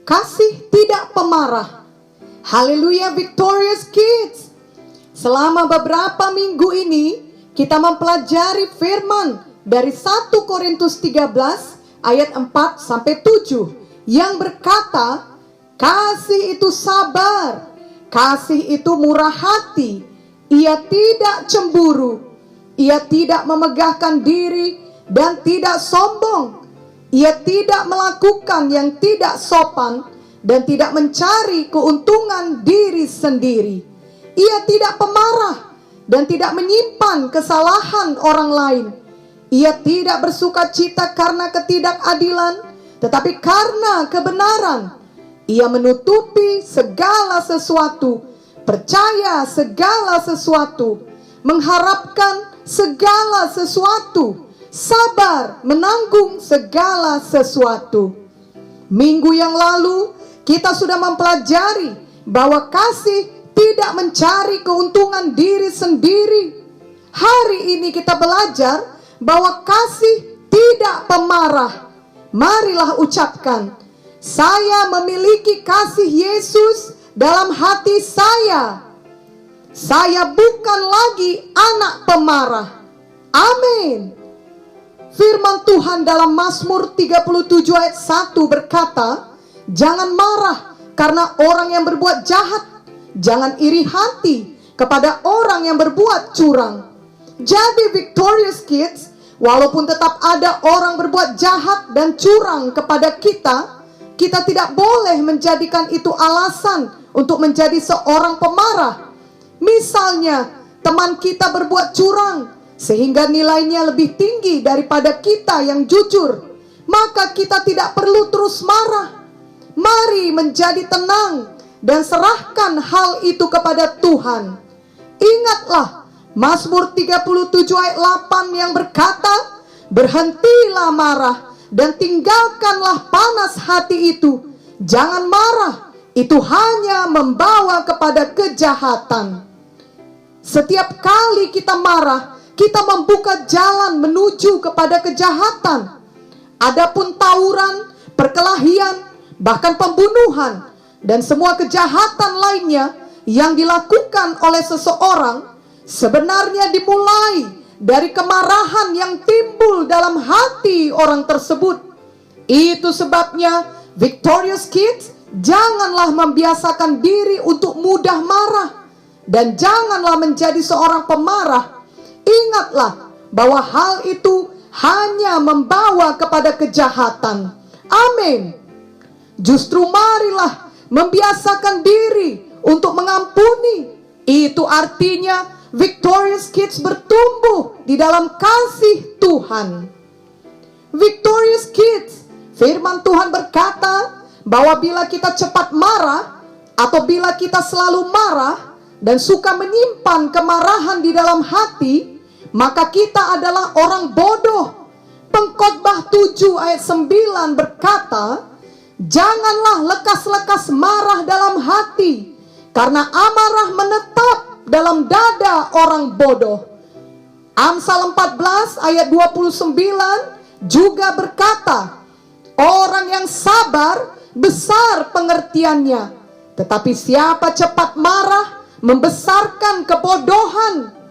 kasih tidak pemarah. Haleluya Victorious Kids. Selama beberapa minggu ini kita mempelajari firman dari 1 Korintus 13 ayat 4 sampai 7 yang berkata, kasih itu sabar, kasih itu murah hati, ia tidak cemburu, ia tidak memegahkan diri dan tidak sombong, ia tidak melakukan yang tidak sopan dan tidak mencari keuntungan diri sendiri. Ia tidak pemarah dan tidak menyimpan kesalahan orang lain. Ia tidak bersuka cita karena ketidakadilan, tetapi karena kebenaran. Ia menutupi segala sesuatu, percaya segala sesuatu, mengharapkan segala sesuatu, sabar menanggung segala sesuatu. Minggu yang lalu kita sudah mempelajari bahwa kasih tidak mencari keuntungan diri sendiri. Hari ini kita belajar bahwa kasih tidak pemarah. Marilah ucapkan, saya memiliki kasih Yesus dalam hati saya. Saya bukan lagi anak pemarah. Amin. Firman Tuhan dalam Mazmur 37 ayat 1 berkata, jangan marah karena orang yang berbuat jahat. Jangan iri hati kepada orang yang berbuat curang. Jadi Victorious Kids, walaupun tetap ada orang berbuat jahat dan curang kepada kita, kita tidak boleh menjadikan itu alasan untuk menjadi seorang pemarah. Misalnya, teman kita berbuat curang sehingga nilainya lebih tinggi daripada kita yang jujur, maka kita tidak perlu terus marah. Mari menjadi tenang dan serahkan hal itu kepada Tuhan. Ingatlah Mazmur 37 ayat 8 yang berkata, berhentilah marah dan tinggalkanlah panas hati itu. Jangan marah, itu hanya membawa kepada kejahatan. Setiap kali kita marah, kita membuka jalan menuju kepada kejahatan. Adapun tawuran, perkelahian, bahkan pembunuhan, dan semua kejahatan lainnya yang dilakukan oleh seseorang sebenarnya dimulai dari kemarahan yang timbul dalam hati orang tersebut. Itu sebabnya Victorious Kids, janganlah membiasakan diri untuk mudah marah, dan janganlah menjadi seorang pemarah. Ingatlah bahwa hal itu hanya membawa kepada kejahatan. Amin. Justru marilah membiasakan diri untuk mengampuni. Itu artinya Victorious Kids bertumbuh di dalam kasih Tuhan. Victorious Kids, firman Tuhan berkata bahwa bila kita cepat marah atau bila kita selalu marah dan suka menyimpan kemarahan di dalam hati, maka kita adalah orang bodoh. Pengkhotbah 7 ayat 9 berkata, janganlah lekas-lekas marah dalam hati, karena amarah menetap dalam dada orang bodoh. Amsal 14 ayat 29 juga berkata, orang yang sabar besar pengertiannya, tetapi siapa cepat marah membesarkan kebodohan.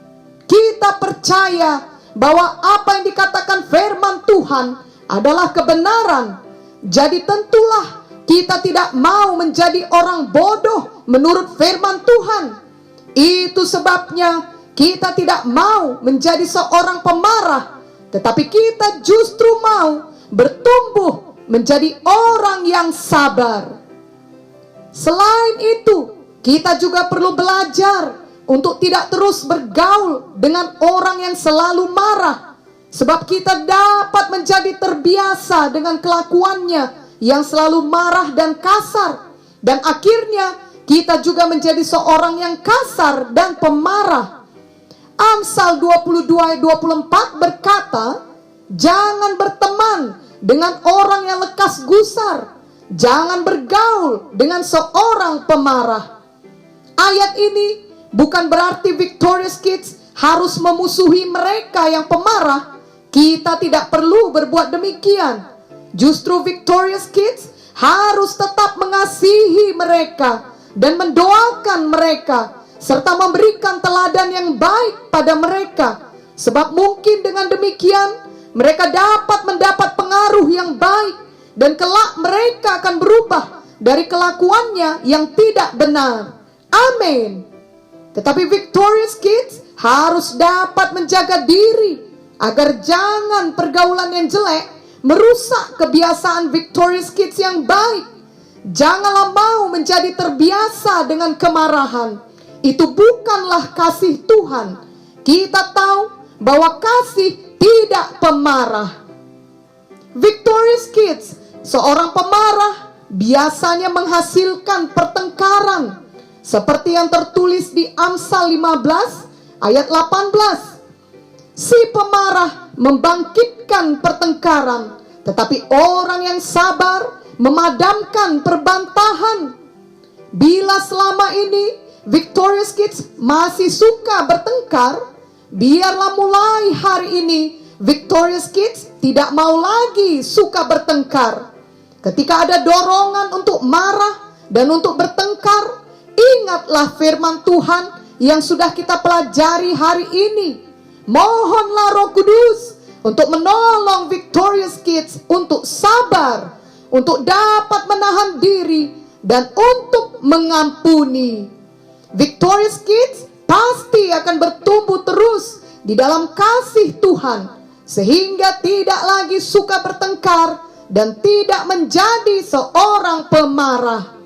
Kita percaya bahwa apa yang dikatakan firman Tuhan adalah kebenaran. Jadi tentulah kita tidak mau menjadi orang bodoh menurut firman Tuhan. Itu sebabnya kita tidak mau menjadi seorang pemarah, tetapi kita justru mau bertumbuh menjadi orang yang sabar. Selain itu, kita juga perlu belajar untuk tidak terus bergaul dengan orang yang selalu marah, sebab kita dapat menjadi terbiasa dengan kelakuannya yang selalu marah dan kasar, dan akhirnya kita juga menjadi seorang yang kasar dan pemarah. Amsal 22 ayat 24 berkata, jangan berteman dengan orang yang lekas gusar, jangan bergaul dengan seorang pemarah. Ayat ini bukan berarti Victorious Kids harus memusuhi mereka yang pemarah. Kita tidak perlu berbuat demikian. Justru Victorious Kids harus tetap mengasihi mereka dan mendoakan mereka, serta memberikan teladan yang baik pada mereka. Sebab mungkin dengan demikian mereka dapat mendapat pengaruh yang baik, dan kelak mereka akan berubah dari kelakuannya yang tidak benar. Amin. Tetapi Victorious Kids harus dapat menjaga diri agar jangan pergaulan yang jelek merusak kebiasaan Victorious Kids yang baik. Janganlah mau menjadi terbiasa dengan kemarahan. Itu bukanlah kasih Tuhan. Kita tahu bahwa kasih tidak pemarah. Victorious Kids, seorang pemarah biasanya menghasilkan pertengkaran, seperti yang tertulis di Amsal 15 ayat 18. Si pemarah membangkitkan pertengkaran, tetapi orang yang sabar memadamkan perbantahan. Bila selama ini Victorious Kids masih suka bertengkar, biarlah mulai hari ini Victorious Kids tidak mau lagi suka bertengkar. Ketika ada dorongan untuk marah dan untuk bertengkar, ingatlah firman Tuhan yang sudah kita pelajari hari ini. Mohonlah Roh Kudus untuk menolong Victorious Kids untuk sabar, untuk dapat menahan diri, dan untuk mengampuni. Victorious Kids pasti akan bertumbuh terus di dalam kasih Tuhan, sehingga tidak lagi suka bertengkar dan tidak menjadi seorang pemarah.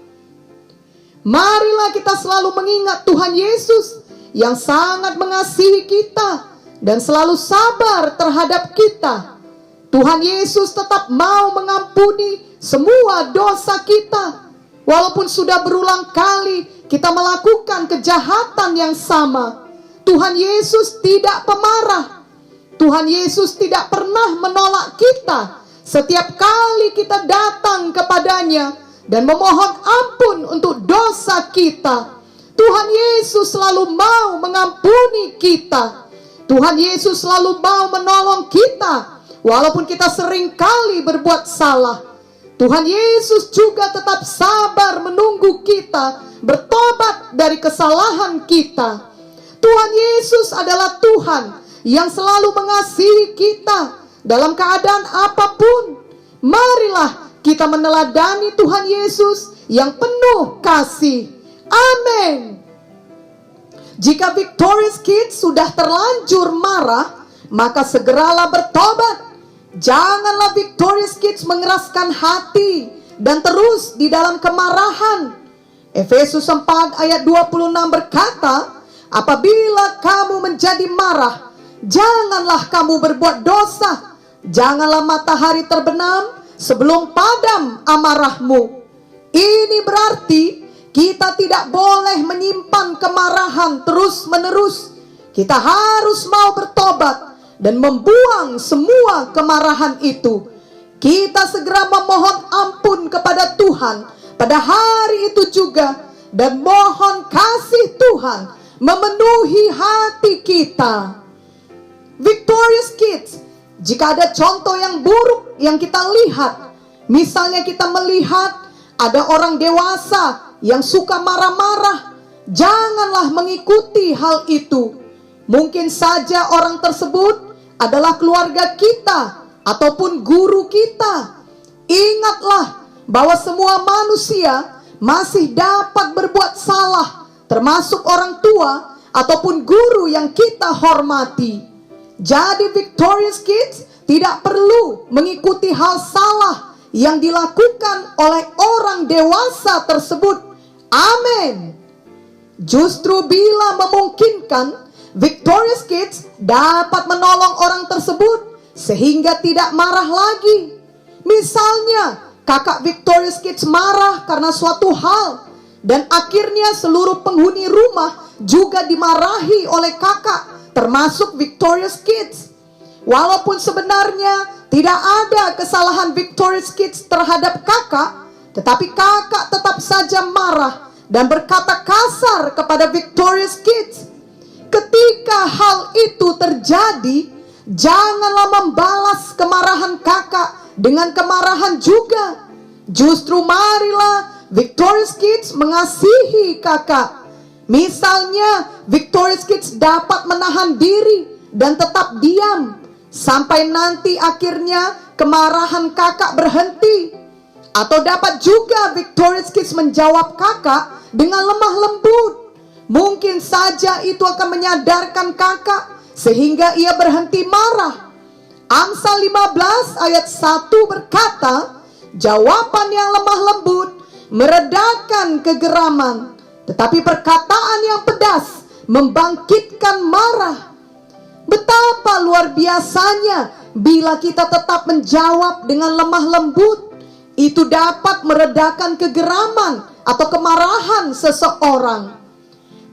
Marilah kita selalu mengingat Tuhan Yesus yang sangat mengasihi kita dan selalu sabar terhadap kita. Tuhan Yesus tetap mau mengampuni semua dosa kita, walaupun sudah berulang kali kita melakukan kejahatan yang sama. Tuhan Yesus tidak pemarah. Tuhan Yesus tidak pernah menolak kita setiap kali kita datang kepadanya dan memohon ampun untuk dosa kita. Tuhan Yesus selalu mau mengampuni kita. Tuhan Yesus selalu mau menolong kita walaupun kita sering kali berbuat salah. Tuhan Yesus juga tetap sabar menunggu kita bertobat dari kesalahan kita. Tuhan Yesus adalah Tuhan yang selalu mengasihi kita dalam keadaan apapun. Marilah kita meneladani Tuhan Yesus yang penuh kasih. Amin. Jika Victorious Kids sudah terlanjur marah, maka segeralah bertobat. Janganlah Victorious Kids mengeraskan hati dan terus di dalam kemarahan. Efesus 4 ayat 26 berkata, apabila kamu menjadi marah, janganlah kamu berbuat dosa. Janganlah matahari terbenam sebelum padam amarahmu. Ini berarti kita tidak boleh menyimpan kemarahan terus-menerus. Kita harus mau bertobat dan membuang semua kemarahan itu. Kita segera memohon ampun kepada Tuhan pada hari itu juga, dan mohon kasih Tuhan memenuhi hati kita. Victorious Kids, jika ada contoh yang buruk yang kita lihat, misalnya kita melihat ada orang dewasa yang suka marah-marah, janganlah mengikuti hal itu. Mungkin saja orang tersebut adalah keluarga kita ataupun guru kita. Ingatlah bahwa semua manusia masih dapat berbuat salah, termasuk orang tua ataupun guru yang kita hormati. Jadi Victorious Kids tidak perlu mengikuti hal salah yang dilakukan oleh orang dewasa tersebut. Amin. Justru bila memungkinkan, Victorious Kids dapat menolong orang tersebut sehingga tidak marah lagi. Misalnya, kakak Victorious Kids marah karena suatu hal, dan akhirnya seluruh penghuni rumah juga dimarahi oleh kakak, termasuk Victorious Kids. Walaupun sebenarnya tidak ada kesalahan Victorious Kids terhadap kakak, tetapi kakak tetap saja marah dan berkata kasar kepada Victorious Kids. Ketika hal itu terjadi, janganlah membalas kemarahan kakak dengan kemarahan juga. Justru marilah Victorious Kids mengasihi kakak. Misalnya, Victorious Kids dapat menahan diri dan tetap diam sampai nanti akhirnya kemarahan kakak berhenti. Atau dapat juga Victorious Kids menjawab kakak dengan lemah lembut. Mungkin saja itu akan menyadarkan kakak sehingga ia berhenti marah. Amsal 15 ayat 1 berkata, jawaban yang lemah lembut meredakan kegeraman, tetapi perkataan yang pedas membangkitkan marah. Betapa luar biasanya bila kita tetap menjawab dengan lemah lembut. Itu dapat meredakan kegeraman atau kemarahan seseorang.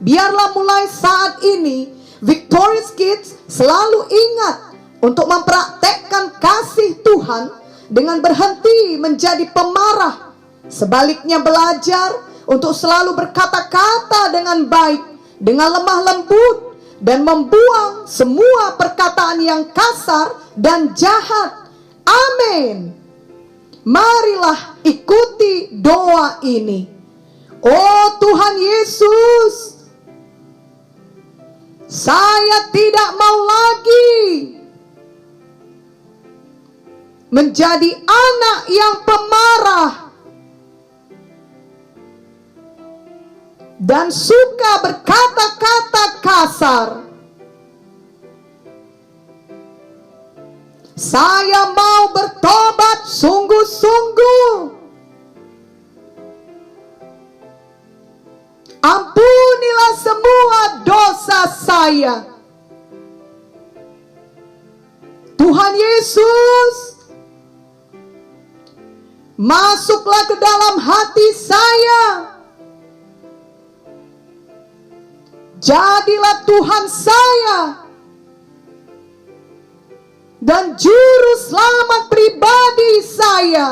Biarlah mulai saat ini Victorious Kids selalu ingat untuk mempraktekkan kasih Tuhan dengan berhenti menjadi pemarah. Sebaliknya belajar untuk selalu berkata-kata dengan baik, dengan lemah lembut, dan membuang semua perkataan yang kasar dan jahat. Amin. Marilah ikuti doa ini. Oh Tuhan Yesus, saya tidak mau lagi menjadi anak yang pemarah dan suka berkata-kata kasar. Saya mau bertobat sungguh-sungguh. Ampunilah semua dosa saya. Tuhan Yesus, masuklah ke dalam hati saya. Jadilah Tuhan saya dan juru selamat pribadi saya.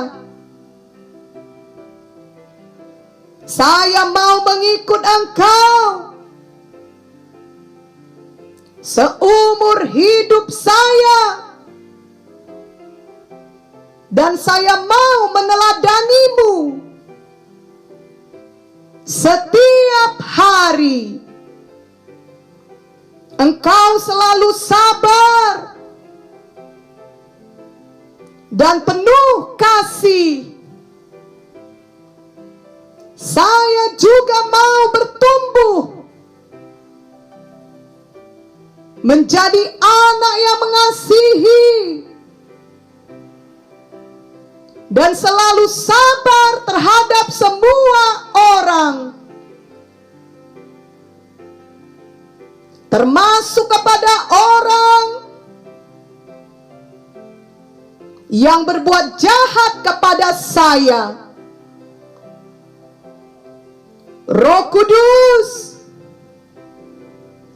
Saya mau mengikut Engkau seumur hidup saya, dan saya mau meneladanimu setiap hari. Engkau selalu sabar dan penuh kasih. Saya juga mau bertumbuh menjadi anak yang mengasihi dan selalu sabar terhadap semua orang, termasuk kepada orang yang berbuat jahat kepada saya. Roh Kudus,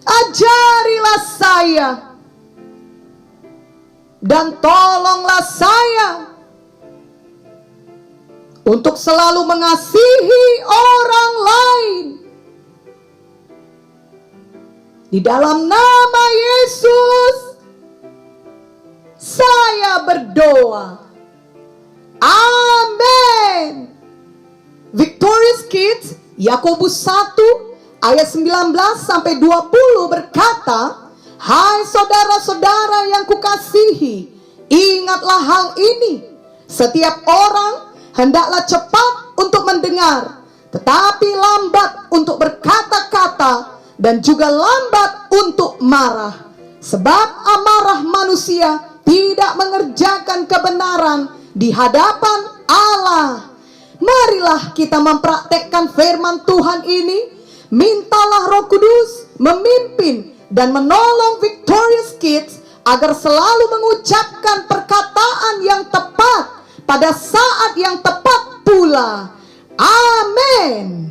ajarilah saya dan tolonglah saya untuk selalu mengasihi orang lain. Di dalam nama Yesus saya berdoa. Amin. Victorious Kids, Yakobus 1 ayat 19 sampai 20 berkata, hai saudara-saudara yang kukasihi, ingatlah hal ini. Setiap orang hendaklah cepat untuk mendengar, tetapi lambat untuk berkata-kata, dan juga lambat untuk marah. Sebab amarah manusia tidak mengerjakan kebenaran di hadapan Allah. Marilah kita mempraktekkan firman Tuhan ini. Mintalah Roh Kudus memimpin dan menolong Victorious Kids agar selalu mengucapkan perkataan yang tepat pada saat yang tepat pula. Amin.